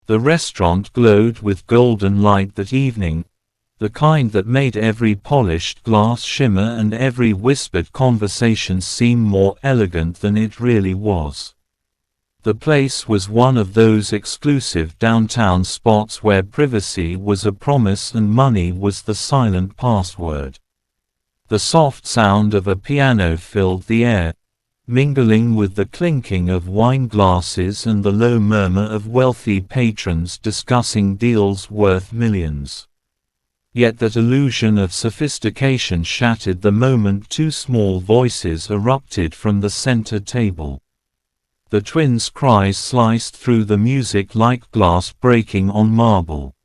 The restaurant glowed with golden light that evening, the kind that made every polished glass shimmer and every whispered conversation seem more elegant than it really was. The place was one of those exclusive downtown spots where privacy was a promise and money was the silent password. The soft sound of a piano filled the air, mingling with the clinking of wine glasses and the low murmur of wealthy patrons discussing deals worth millions. Yet that illusion of sophistication shattered the moment two small voices erupted from the center table. The twins' cries sliced through the music like glass breaking on marble.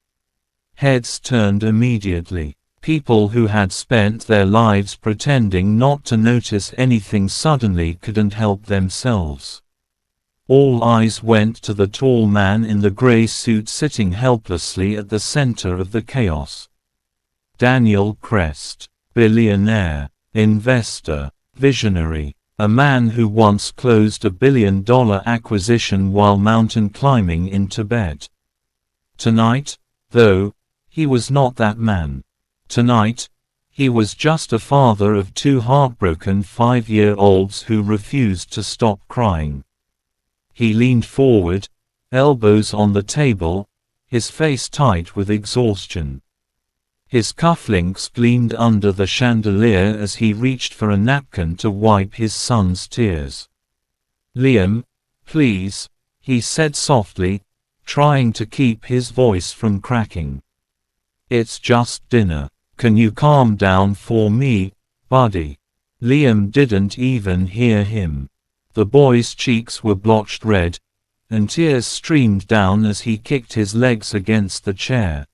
Heads turned immediately. People who had spent their lives pretending not to notice anything suddenly couldn't help themselves. All eyes went to the tall man in the gray suit sitting helplessly at the center of the chaos. Daniel Crest, billionaire, investor, visionary, a man who once closed $1 billion acquisition while mountain climbing in Tibet. Tonight, though, he was not that man. Tonight, he was just a father of two heartbroken 5-year-olds who refused to stop crying. He leaned forward, elbows on the table, his face tight with exhaustion. His cufflinks gleamed under the chandelier as he reached for a napkin to wipe his son's tears. "Liam, please," he said softly, trying to keep his voice from cracking. "It's just dinner. Can you calm down for me, buddy?" Liam didn't even hear him. The boy's cheeks were blotched red, and tears streamed down as he kicked his legs against the chair.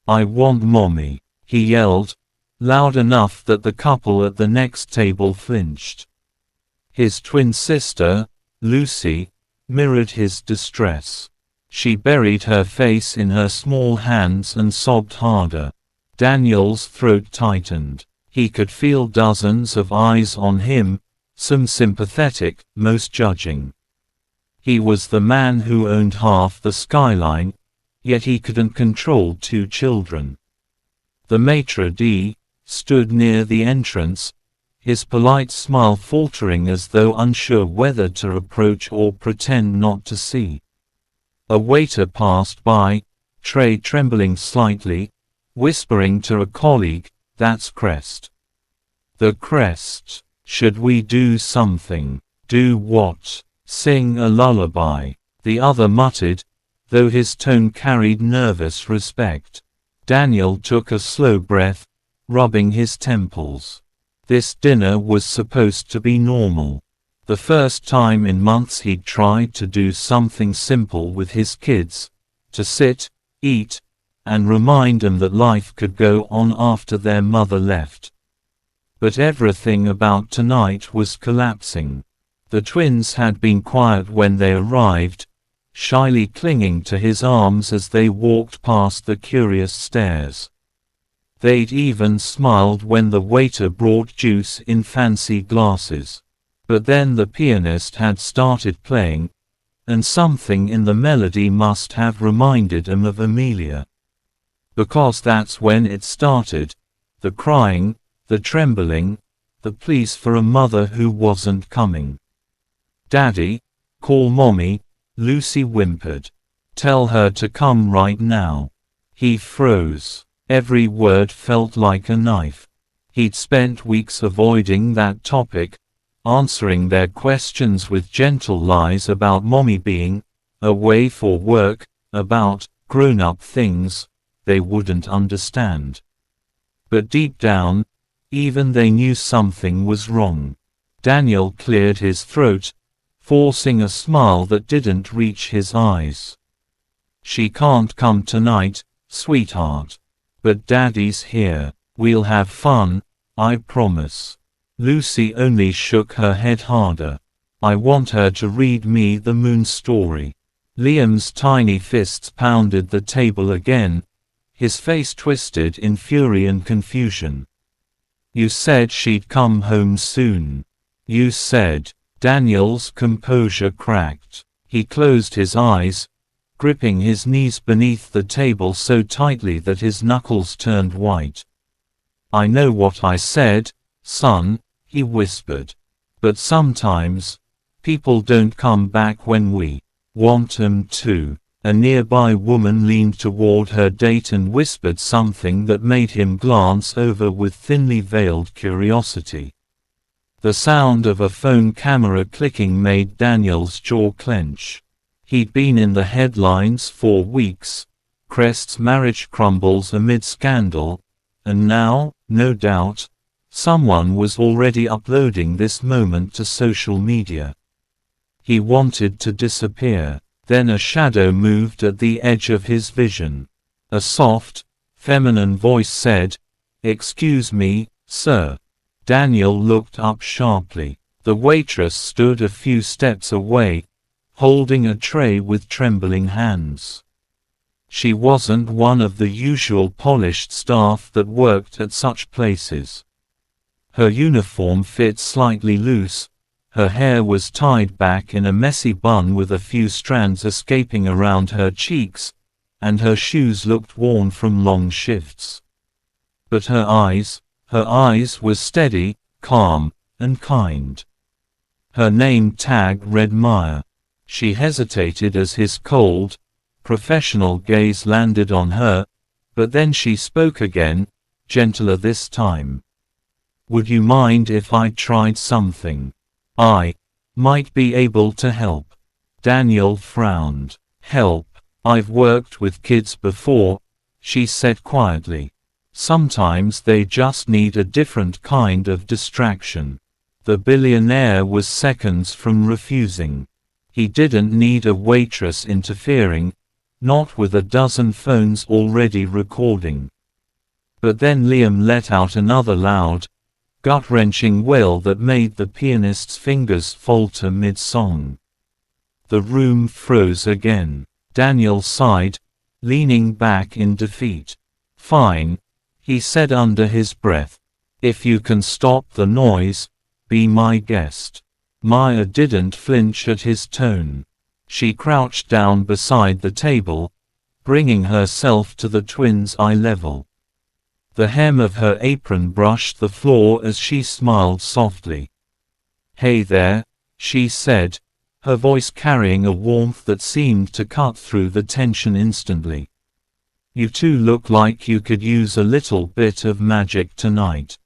"I want mommy," he yelled, loud enough that the couple at the next table flinched. His twin sister, Lucy, mirrored his distress. She buried her face in her small hands and sobbed harder. Daniel's throat tightened. He could feel dozens of eyes on him, some sympathetic, most judging. He was the man who owned half the skyline, yet he couldn't control two children. The maitre d' stood near the entrance, his polite smile faltering as though unsure whether to approach or pretend not to see. A waiter passed by, tray trembling slightly, whispering to a colleague, "That's Crest." "The Crest. Should we do something?" "Do what?" "Sing a lullaby," the other muttered, though his tone carried nervous respect. Daniel took a slow breath, rubbing his temples. This dinner was supposed to be normal. The first time in months he'd tried to do something simple with his kids, to sit, eat, and remind them that life could go on after their mother left. But everything about tonight was collapsing. The twins had been quiet when they arrived, shyly clinging to his arms as they walked past the curious stares. They'd even smiled when the waiter brought juice in fancy glasses. But then the pianist had started playing, and something in the melody must have reminded him of Amelia. Because that's when it started, the crying, the trembling, the pleas for a mother who wasn't coming. "Daddy, call mommy," Lucy whimpered. "Tell her to come right now." He froze. Every word felt like a knife. He'd spent weeks avoiding that topic, answering their questions with gentle lies about mommy being away for work, about grown-up things they wouldn't understand. But deep down, even they knew something was wrong. Daniel cleared his throat, forcing a smile that didn't reach his eyes. "She can't come tonight, sweetheart. But Daddy's here. We'll have fun, I promise." Lucy only shook her head harder. "I want her to read me the moon story." Liam's tiny fists pounded the table again, his face twisted in fury and confusion. "You said she'd come home soon. You said." Daniel's composure cracked. He closed his eyes, gripping his knees beneath the table so tightly that his knuckles turned white. "I know what I said, son," he whispered. "But sometimes, people don't come back when we want 'em to." A nearby woman leaned toward her date and whispered something that made him glance over with thinly veiled curiosity. The sound of a phone camera clicking made Daniel's jaw clench. He'd been in the headlines for weeks. Crest's marriage crumbles amid scandal, and now, no doubt, someone was already uploading this moment to social media. He wanted to disappear. Then a shadow moved at the edge of his vision. A soft, feminine voice said, "Excuse me, sir." Daniel looked up sharply. The waitress stood a few steps away, holding a tray with trembling hands. She wasn't one of the usual polished staff that worked at such places. Her uniform fit slightly loose, her hair was tied back in a messy bun with a few strands escaping around her cheeks, and her shoes looked worn from long shifts. But her eyes were steady, calm, and kind. Her name tag read Meyer. She hesitated as his cold, professional gaze landed on her, but then she spoke again, gentler this time. "Would you mind if I tried something? I might be able to help." Daniel frowned. "Help? I've worked with kids before," she said quietly. "Sometimes they just need a different kind of distraction." The billionaire was seconds from refusing. He didn't need a waitress interfering, not with a dozen phones already recording. But then Liam let out another loud, gut-wrenching wail that made the pianist's fingers falter mid-song. The room froze again. Daniel sighed, leaning back in defeat. "Fine," he said under his breath. "If you can stop the noise, be my guest." Maya didn't flinch at his tone. She crouched down beside the table, bringing herself to the twins' eye level. The hem of her apron brushed the floor as she smiled softly. "Hey there," she said, her voice carrying a warmth that seemed to cut through the tension instantly. "You two look like you could use a little bit of magic tonight."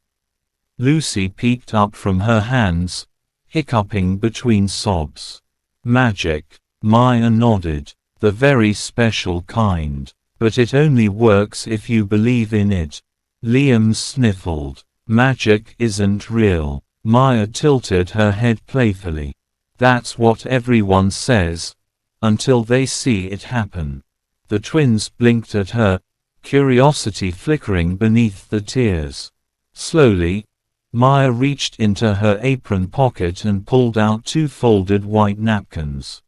Lucy peeked up from her hands, hiccuping between sobs. "Magic?" Maya nodded. "The very special kind. But it only works if you believe in it." Liam sniffled. "Magic isn't real." Maya tilted her head playfully. "That's what everyone says, until they see it happen." The twins blinked at her, curiosity flickering beneath the tears. Slowly, Maya reached into her apron pocket and pulled out 2 folded white napkins.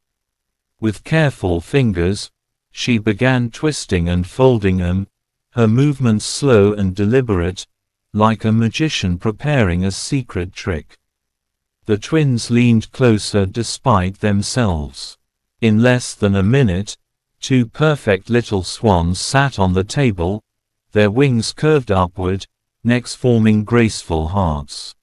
With careful fingers, she began twisting and folding them, her movements slow and deliberate, like a magician preparing a secret trick. The twins leaned closer despite themselves. In less than a minute, 2 perfect little swans sat on the table, their wings curved upward, necks forming graceful hearts.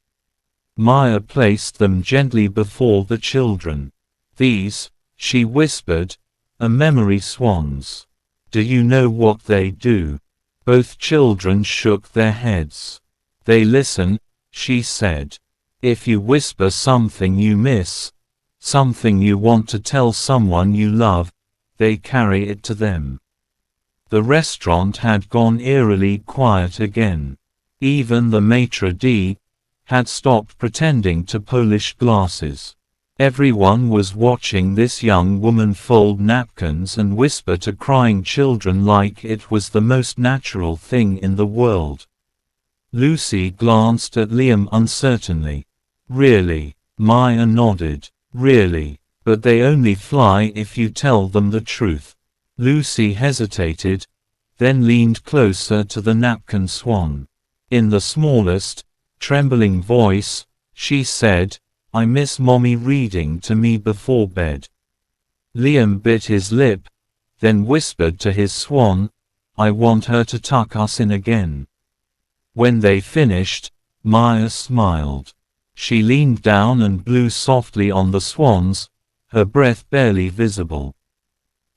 Maya placed them gently before the children. "These," she whispered, "are memory swans. Do you know what they do?" Both children shook their heads. "They listen," she said. "If you whisper something you miss, something you want to tell someone you love, they carry it to them." The restaurant had gone eerily quiet again. Even the maitre d' had stopped pretending to polish glasses. Everyone was watching this young woman fold napkins and whisper to crying children like it was the most natural thing in the world. Lucy glanced at Liam uncertainly. "Really?" Maya nodded. "Really. But they only fly if you tell them the truth." Lucy hesitated, then leaned closer to the napkin swan. In the smallest, trembling voice, she said, "I miss Mommy reading to me before bed." Liam bit his lip, then whispered to his swan, "I want her to tuck us in again." When they finished, Maya smiled. She leaned down and blew softly on the swans, her breath barely visible.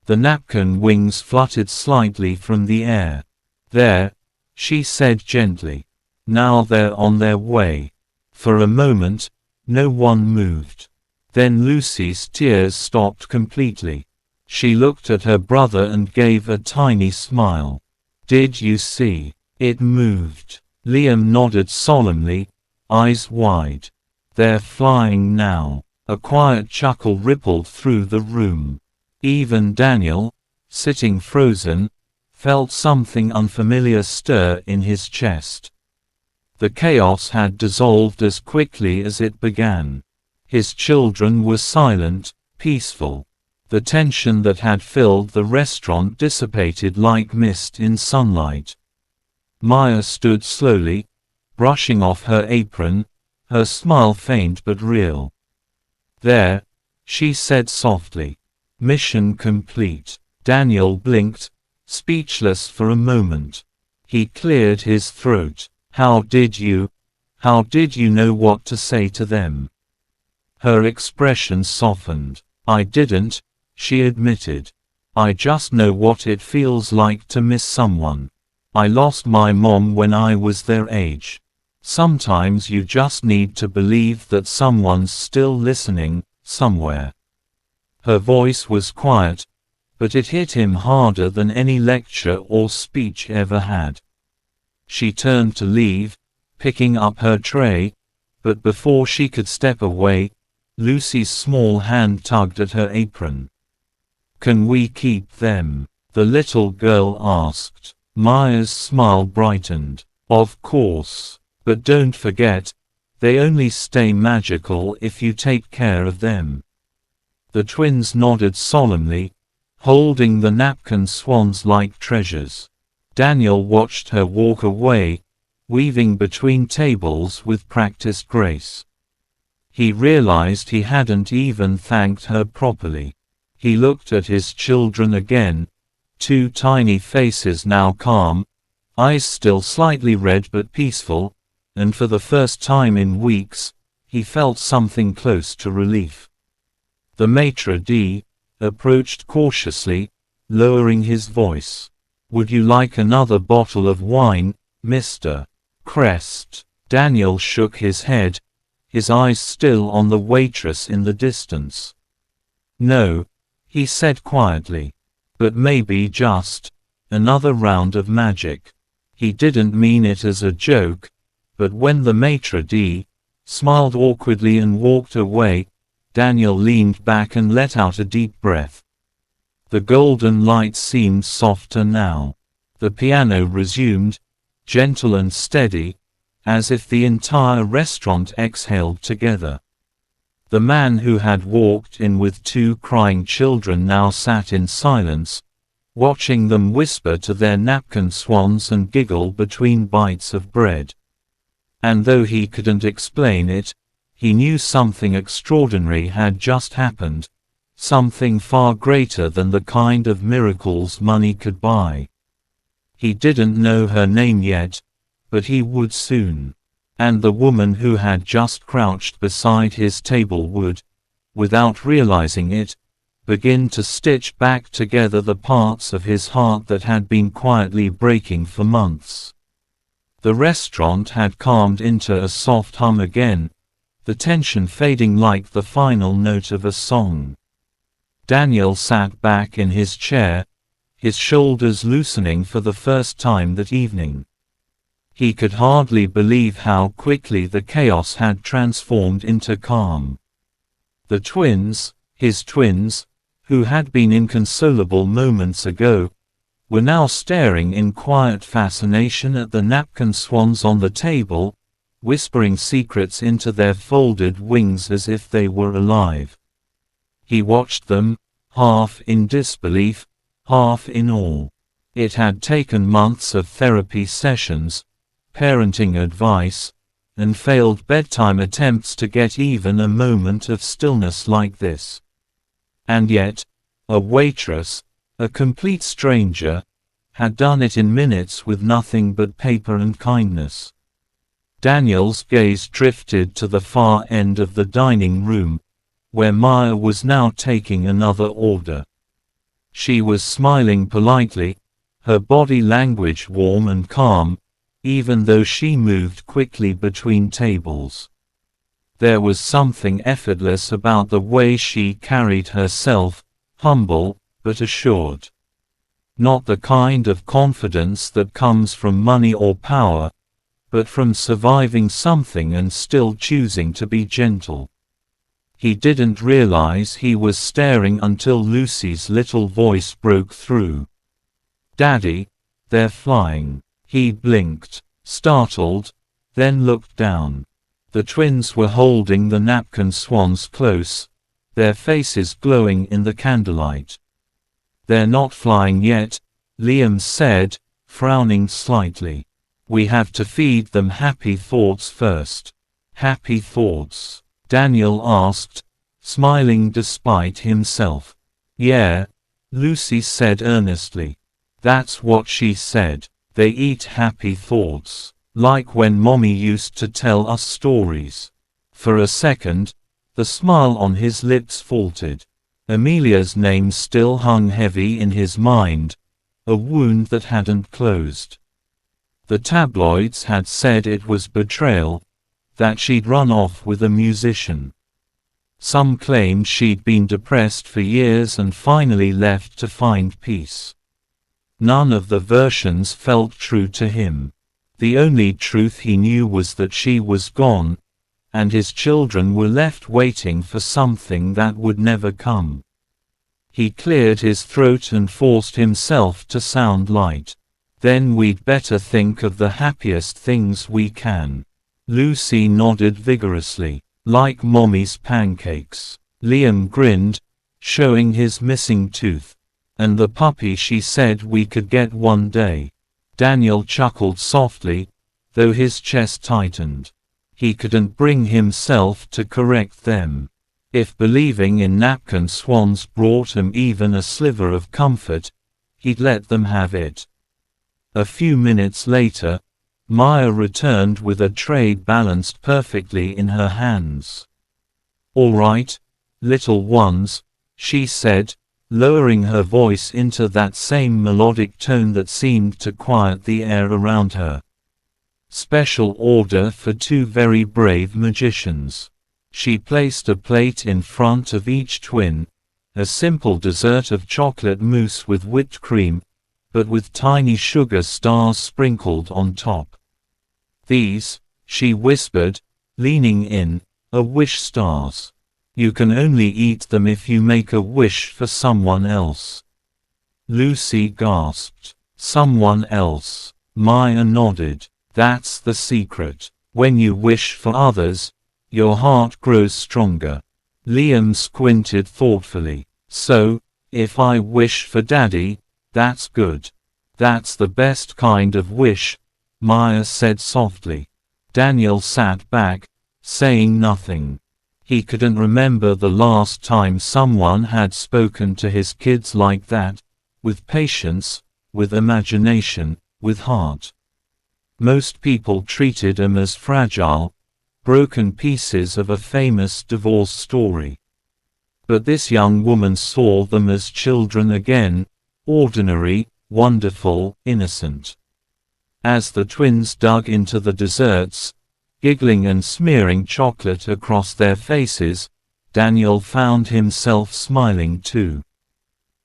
The napkin wings fluttered slightly from the air. "There," she said gently. "Now they're on their way." For a moment, no one moved. Then Lucy's tears stopped completely. She looked at her brother and gave a tiny smile. "Did you see? It moved." Liam nodded solemnly, eyes wide. "They're flying now." A quiet chuckle rippled through the room. Even Daniel, sitting frozen, felt something unfamiliar stir in his chest. The chaos had dissolved as quickly as it began. His children were silent, peaceful. The tension that had filled the restaurant dissipated like mist in sunlight. Maya stood slowly, brushing off her apron, her smile faint but real. "There," she said softly. "Mission complete." Daniel blinked, speechless for a moment. He cleared his throat. How did you know what to say to them?" Her expression softened. "I didn't," she admitted. "I just know what it feels like to miss someone. I lost my mom when I was their age. Sometimes you just need to believe that someone's still listening, somewhere." Her voice was quiet, but it hit him harder than any lecture or speech ever had. She turned to leave, picking up her tray, but before she could step away, Lucy's small hand tugged at her apron. "Can we keep them?" the little girl asked. Maya's smile brightened. "Of course. But don't forget, they only stay magical if you take care of them." The twins nodded solemnly, holding the napkin swans like treasures. Daniel watched her walk away, weaving between tables with practiced grace. He realized he hadn't even thanked her properly. He looked at his children again, two tiny faces now calm, eyes still slightly red but peaceful, and for the first time in weeks, he felt something close to relief. The maitre d' approached cautiously, lowering his voice. "Would you like another bottle of wine, Mr. Crest?" Daniel shook his head, his eyes still on the waitress in the distance. "No," he said quietly. "But maybe just another round of magic." He didn't mean it as a joke, but when the maitre d' smiled awkwardly and walked away, Daniel leaned back and let out a deep breath. The golden light seemed softer now. The piano resumed, gentle and steady, as if the entire restaurant exhaled together. The man who had walked in with two crying children now sat in silence, watching them whisper to their napkin swans and giggle between bites of bread. And though he couldn't explain it, he knew something extraordinary had just happened, something far greater than the kind of miracles money could buy. He didn't know her name yet, but he would soon. And the woman who had just crouched beside his table would, without realizing it, begin to stitch back together the parts of his heart that had been quietly breaking for months. The restaurant had calmed into a soft hum again, the tension fading like the final note of a song. Daniel sat back in his chair, his shoulders loosening for the first time that evening. He could hardly believe how quickly the chaos had transformed into calm. The twins, his twins, who had been inconsolable moments ago, were now staring in quiet fascination at the napkin swans on the table, whispering secrets into their folded wings as if they were alive. He watched them, half in disbelief, half in awe. It had taken months of therapy sessions, parenting advice, and failed bedtime attempts to get even a moment of stillness like this. And yet, a waitress, A complete stranger, had done it in minutes with nothing but paper and kindness. Daniel's gaze drifted to the far end of the dining room, where Maya was now taking another order. She was smiling politely, her body language warm and calm, even though she moved quickly between tables. There was something effortless about the way she carried herself, humble, but assured. Not the kind of confidence that comes from money or power, but from surviving something and still choosing to be gentle. He didn't realize he was staring until Lucy's little voice broke through. "Daddy, they're flying." He blinked, startled, then looked down. The twins were holding the napkin swans close, their faces glowing in the candlelight. "They're not flying yet," Liam said, frowning slightly. "We have to feed them happy thoughts first." "Happy thoughts?" Daniel asked, smiling despite himself. "Yeah," Lucy said earnestly. "That's what she said. They eat happy thoughts. Like when Mommy used to tell us stories." For a second, the smile on his lips faltered. Amelia's name still hung heavy in his mind, a wound that hadn't closed. The tabloids had said it was betrayal, that she'd run off with a musician. Some claimed she'd been depressed for years and finally left to find peace. None of the versions felt true to him. The only truth he knew was that she was gone, and his children were left waiting for something that would never come. He cleared his throat and forced himself to sound light. "Then we'd better think of the happiest things we can." Lucy nodded vigorously. "Like Mommy's pancakes." Liam grinned, showing his missing tooth. "And the puppy she said we could get one day." Daniel chuckled softly, though his chest tightened. He couldn't bring himself to correct them. If believing in napkin swans brought him even a sliver of comfort, he'd let them have it. A few minutes later, Maya returned with a tray balanced perfectly in her hands. "All right, little ones," she said, lowering her voice into that same melodic tone that seemed to quiet the air around her. "Special order for 2 very brave magicians." She placed a plate in front of each twin, a simple dessert of chocolate mousse with whipped cream, but with tiny sugar stars sprinkled on top. "These," she whispered, leaning in, "are wish stars. You can only eat them if you make a wish for someone else." Lucy gasped. "Someone else?" Maya nodded. "That's the secret. When you wish for others, your heart grows stronger." Liam squinted thoughtfully. "So, if I wish for Daddy, that's good." "That's the best kind of wish," Maya said softly. Daniel sat back, saying nothing. He couldn't remember the last time someone had spoken to his kids like that, with patience, with imagination, with heart. Most people treated him as fragile, broken pieces of a famous divorce story. But this young woman saw them as children again, ordinary, wonderful, innocent. As the twins dug into the desserts, giggling and smearing chocolate across their faces, Daniel found himself smiling too.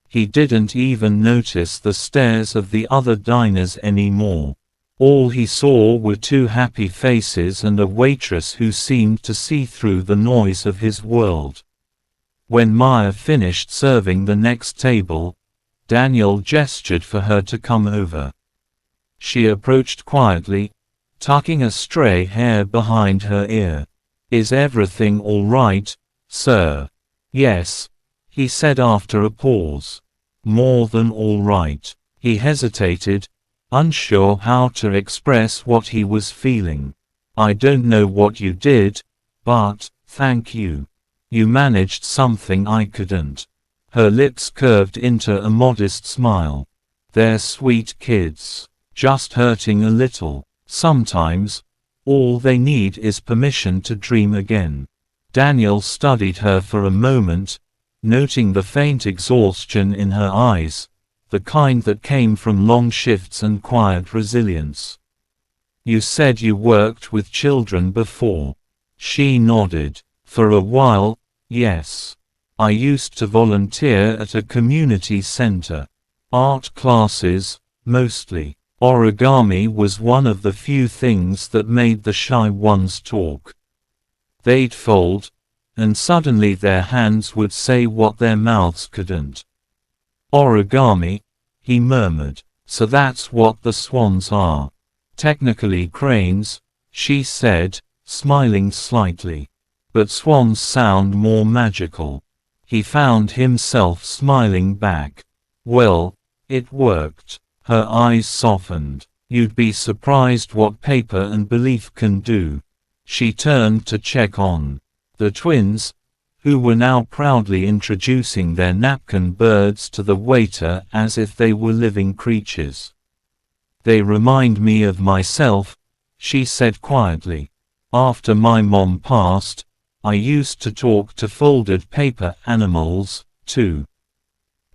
He didn't even notice the stares of the other diners anymore. All he saw were 2 happy faces and a waitress who seemed to see through the noise of his world. When Maya finished serving the next table, Daniel gestured for her to come over. She approached quietly, tucking a stray hair behind her ear. "Is everything all right, sir?" "Yes," he said after a pause. "More than all right." He hesitated, unsure how to express what he was feeling. "I don't know what you did, but, thank you. You managed something I couldn't." Her lips curved into a modest smile. They're sweet kids. Just hurting a little. Sometimes, all they need is permission to dream again. Daniel studied her for a moment, noting the faint exhaustion in her eyes, the kind that came from long shifts and quiet resilience. You said you worked with children before. She nodded. For a while, yes. I used to volunteer at a community center. Art classes, mostly. Origami was one of the few things that made the shy ones talk. They'd fold, and suddenly their hands would say what their mouths couldn't. Origami, he murmured. So that's what the swans are. Technically cranes, she said, smiling slightly. But swans sound more magical. He found himself smiling back. Well, it worked. Her eyes softened. You'd be surprised what paper and belief can do. She turned to check on the twins, who were now proudly introducing their napkin birds to the waiter as if they were living creatures. They remind me of myself, she said quietly. After my mom passed, I used to talk to folded paper animals, too.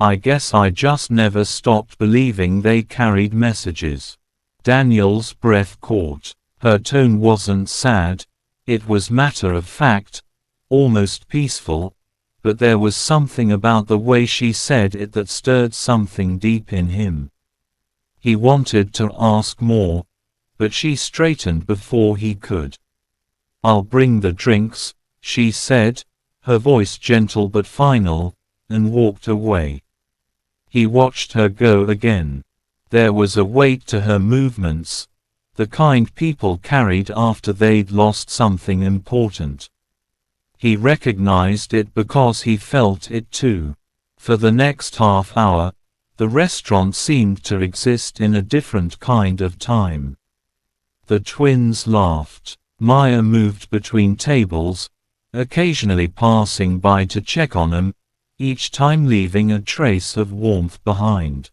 I guess I just never stopped believing they carried messages. Daniel's breath caught. Her tone wasn't sad, it was matter of fact, almost peaceful, but there was something about the way she said it that stirred something deep in him. He wanted to ask more, but she straightened before he could. I'll bring the drinks, she said, her voice gentle but final, and walked away. He watched her go again. There was a weight to her movements, the kind people carried after they'd lost something important. He recognized it because he felt it too. For the next half hour, the restaurant seemed to exist in a different kind of time. The twins laughed. Maya moved between tables, occasionally passing by to check on them, each time leaving a trace of warmth behind.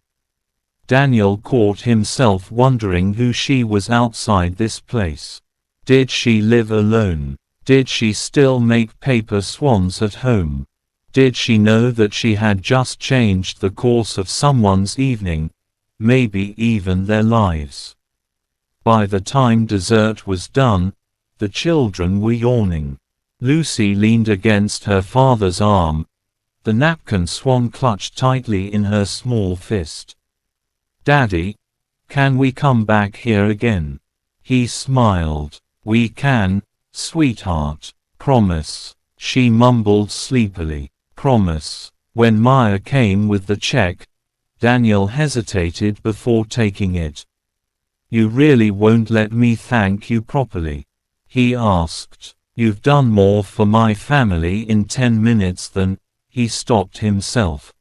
Daniel caught himself wondering who she was outside this place. Did she live alone? Did she still make paper swans at home? Did she know that she had just changed the course of someone's evening, maybe even their lives? By the time dessert was done, the children were yawning. Lucy leaned against her father's arm, the napkin swan clutched tightly in her small fist. Daddy, can we come back here again? He smiled. We can, sweetheart. Promise. She mumbled sleepily. Promise. When Maya came with the check, Daniel hesitated before taking it. You really won't let me thank you properly? He asked. You've done more for my family in 10 minutes than. He stopped himself.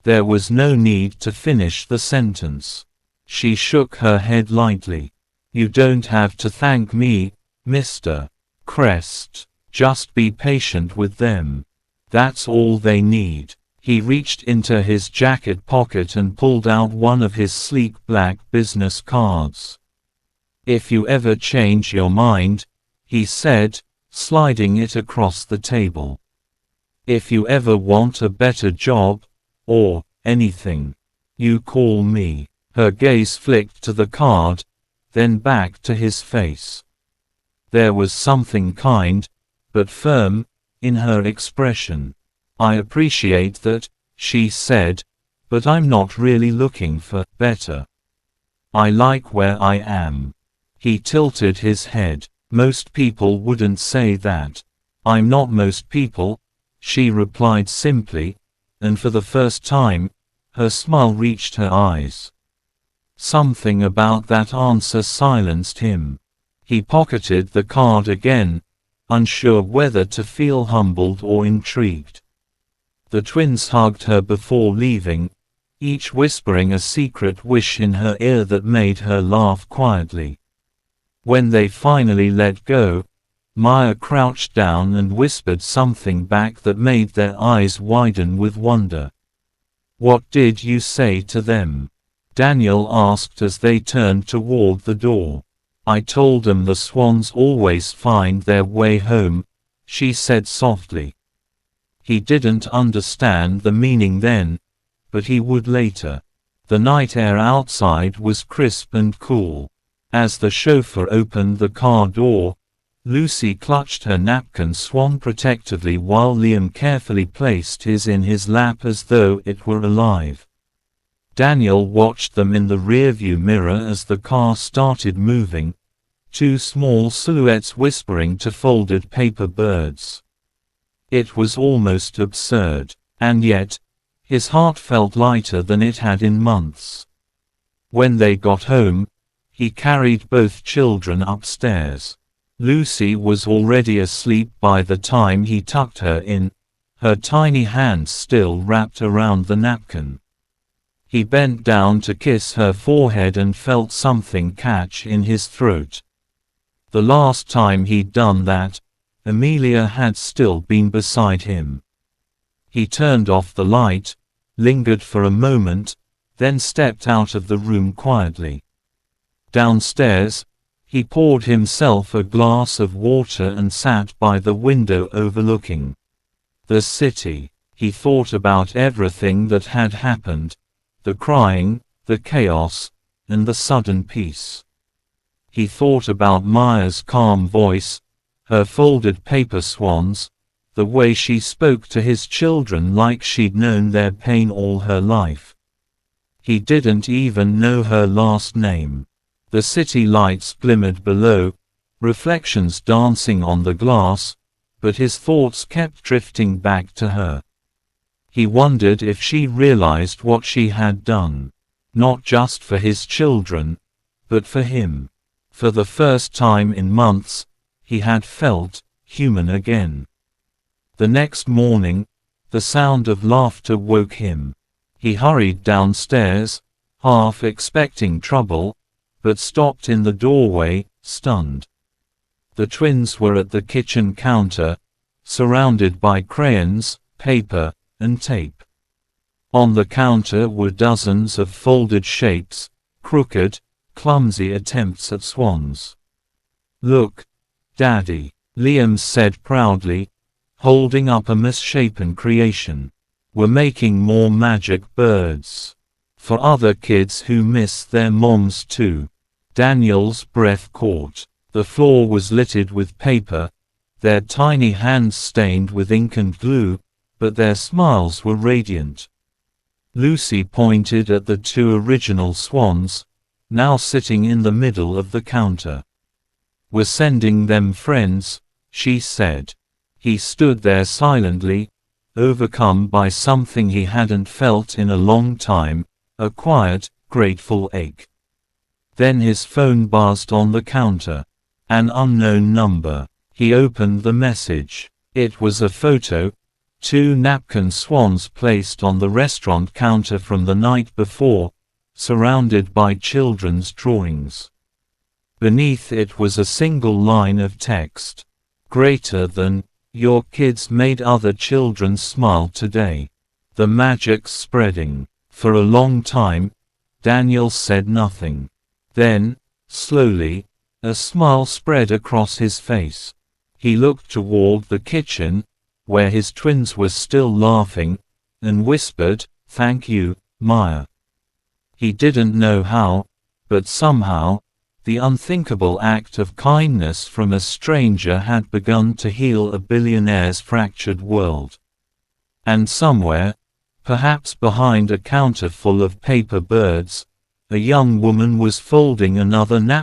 There was no need to finish the sentence. She shook her head lightly. You don't have to thank me, Mr. Crest. Just be patient with them. That's all they need. He reached into his jacket pocket and pulled out one of his sleek black business cards. If you ever change your mind, he said, sliding it across the table. If you ever want a better job, or anything, you call me. Her gaze flicked to the card, then back to his face. There was something kind, but firm, in her expression. I appreciate that, she said, but I'm not really looking for better. I like where I am. He tilted his head. Most people wouldn't say that. I'm not most people, she replied simply, and for the first time, her smile reached her eyes. Something about that answer silenced him. He pocketed the card again, unsure whether to feel humbled or intrigued. The twins hugged her before leaving, each whispering a secret wish in her ear that made her laugh quietly. When they finally let go, Maya crouched down and whispered something back that made their eyes widen with wonder. "What did you say to them?" Daniel asked as they turned toward the door. "I told them the swans always find their way home," she said softly. He didn't understand the meaning then, but he would later. The night air outside was crisp and cool. As the chauffeur opened the car door, Lucy clutched her napkin swan protectively while Liam carefully placed his in his lap as though it were alive. Daniel watched them in the rearview mirror as the car started moving, two small silhouettes whispering to folded paper birds. It was almost absurd, and yet, his heart felt lighter than it had in months. When they got home, he carried both children upstairs. Lucy was already asleep by the time he tucked her in, her tiny hands still wrapped around the napkin. He bent down to kiss her forehead and felt something catch in his throat. The last time he'd done that, Amelia had still been beside him. He turned off the light, lingered for a moment, then stepped out of the room quietly. Downstairs, he poured himself a glass of water and sat by the window overlooking the city. He thought about everything that had happened, the crying, the chaos, and the sudden peace. He thought about Maya's calm voice, her folded paper swans, the way she spoke to his children like she'd known their pain all her life. He didn't even know her last name. The city lights glimmered below, reflections dancing on the glass, but his thoughts kept drifting back to her. He wondered if she realized what she had done, not just for his children, but for him. For the first time in months, he had felt human again. The next morning, the sound of laughter woke him. He hurried downstairs, half expecting trouble, but stopped in the doorway, stunned. The twins were at the kitchen counter, surrounded by crayons, paper, and tape. On the counter were dozens of folded shapes, crooked, clumsy attempts at swans. "Look, Daddy," Liam said proudly, holding up a misshapen creation. "We're making more magic birds. For other kids who miss their moms too." Daniel's breath caught. The floor was littered with paper, their tiny hands stained with ink and glue, but their smiles were radiant. Lucy pointed at the two original swans, now sitting in the middle of the counter. "We're sending them friends," she said. He stood there silently, overcome by something he hadn't felt in a long time, a quiet, grateful ache. Then his phone buzzed on the counter. An unknown number. He opened the message. It was a photo, two napkin swans placed on the restaurant counter from the night before, surrounded by children's drawings. Beneath it was a single line of text. "Greater than, your kids made other children smile today. The magic's spreading." For a long time, Daniel said nothing. Then, slowly, a smile spread across his face. He looked toward the kitchen, where his twins were still laughing, and whispered, "Thank you, Maya." He didn't know how, but somehow, the unthinkable act of kindness from a stranger had begun to heal a billionaire's fractured world. And somewhere, perhaps behind a counter full of paper birds, a young woman was folding another napkin.